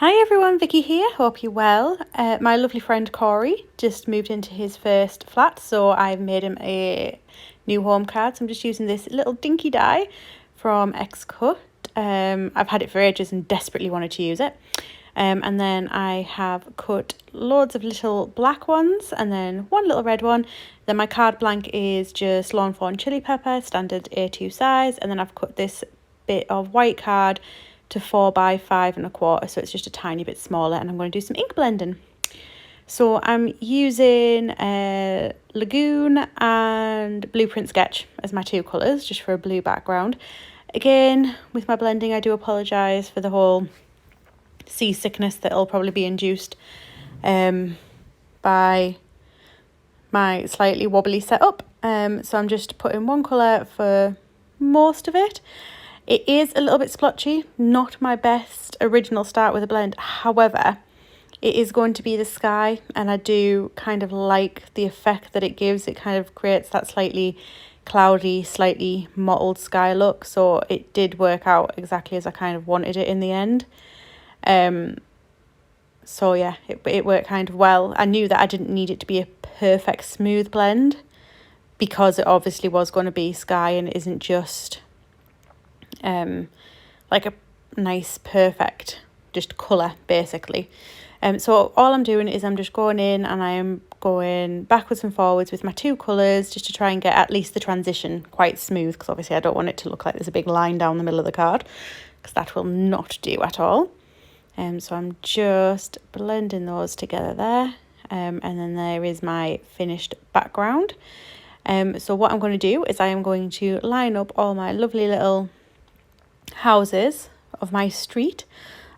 Hi everyone, Vicky here, hope you're well. My lovely friend Corey just moved into his first flat, so I've made him a new home card. So I'm just using this little dinky die from X-Cut. I've had it for ages and desperately wanted to use it. And then I have cut loads of little black ones and then one little red one. Then my card blank is just lawn fawn chili pepper, standard A2 size. And then I've cut this bit of white card to 4 by 5 1/4, so it's just a tiny bit smaller, and I'm going to do some ink blending. So I'm using Lagoon and Blueprint Sketch as my two colours, just for a blue background. Again, with my blending, I do apologise for the whole seasickness that'll probably be induced by my slightly wobbly setup. So I'm just putting one colour for most of it. It is a little bit splotchy, not my best original start with a blend. However, it is going to be the sky, and I do kind of like the effect that it gives. It kind of creates that slightly cloudy, slightly mottled sky look. So it did work out exactly as I kind of wanted it in the end. So yeah, it worked kind of well. I knew that I didn't need it to be a perfect smooth blend, because it obviously was going to be sky and it isn't just like a nice perfect just colour basically. So all I'm doing is I'm just going in and I am going backwards and forwards with my two colours just to try and get at least the transition quite smooth, because obviously I don't want it to look like there's a big line down the middle of the card, because that will not do at all. So I'm just blending those together there, and then there is my finished background. So what I'm going to do is I am going to line up all my lovely little houses of my street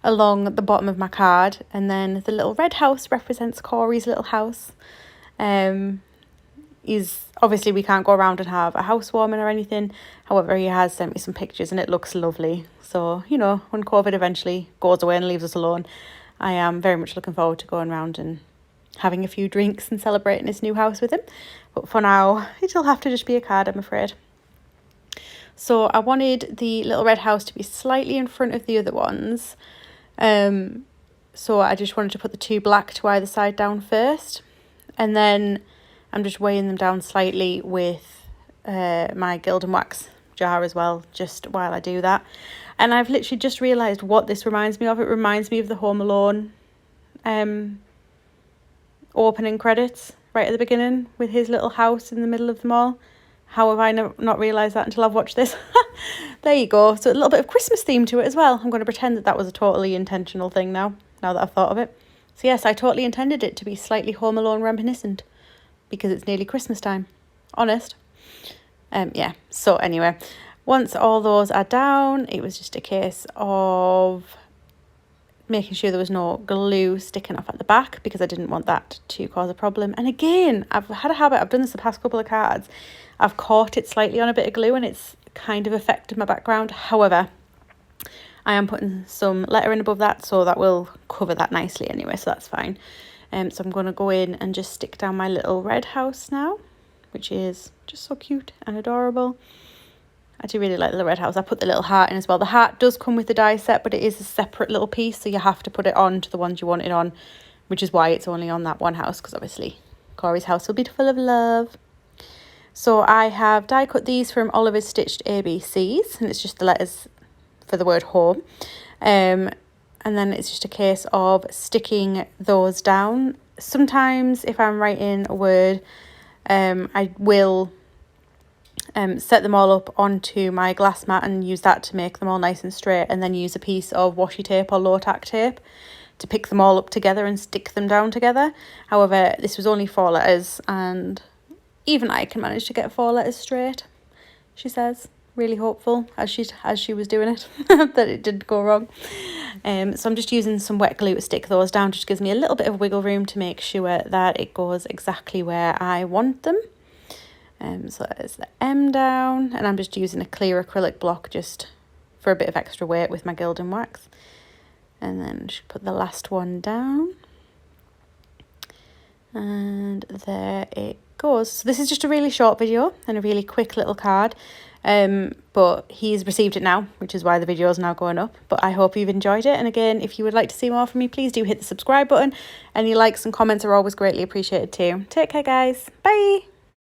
along the bottom of my card, and then the little red house represents Corey's little house. Is obviously we can't go around and have a housewarming or anything, however he has sent me some pictures and it looks lovely. So, you know, when COVID eventually goes away and leaves us alone, I am very much looking forward to going around and having a few drinks and celebrating his new house with him. But for now, it'll have to just be a card, I'm afraid. So I wanted the little red house to be slightly in front of the other ones. So I just wanted to put the two black to either side down first. And then I'm just weighing them down slightly with my Gilded Wax jar as well, just while I do that. And I've literally just realised what this reminds me of. It reminds me of the Home Alone opening credits right at the beginning with his little house in the middle of the mall. How have I not realised that until I've watched this? There you go. So a little bit of Christmas theme to it as well. I'm going to pretend that was a totally intentional thing now that I've thought of it. So yes, I totally intended it to be slightly Home Alone reminiscent, because it's nearly Christmas time. Honest. Yeah. So anyway, once all those are down, it was just a case of making sure there was no glue sticking off at the back, because I didn't want that to cause a problem. And again, I've had a habit, I've done this the past couple of cards, I've caught it slightly on a bit of glue and it's kind of affected my background. However, I am putting some lettering above that, so that will cover that nicely anyway, so that's fine. So I'm going to go in and just stick down my little red house now, which is just so cute and adorable. I do really like the red house. I put the little heart in as well. The heart does come with the die set, but it is a separate little piece, so you have to put it on to the ones you want it on, which is why it's only on that one house, because obviously Corey's house will be full of love. So I have die cut these from Oliver's Stitched ABCs, and it's just the letters for the word home. And then it's just a case of sticking those down. Sometimes if I'm writing a word, I will set them all up onto my glass mat and use that to make them all nice and straight, and then use a piece of washi tape or low tack tape to pick them all up together and stick them down together. However, this was only 4 letters, and even I can manage to get 4 letters straight, she says, really hopeful as she was doing it that it didn't go wrong. So I'm just using some wet glue to stick those down. Just gives me a little bit of wiggle room to make sure that it goes exactly where I want them. So there's the M down, and I'm just using a clear acrylic block just for a bit of extra weight with my Gilded Wax. And then just put the last one down, and there it goes. So this is just a really short video and a really quick little card. But he's received it now, which is why the video is now going up. But I hope you've enjoyed it. And again, if you would like to see more from me, please do hit the subscribe button. Any likes and comments are always greatly appreciated too. Take care, guys. Bye.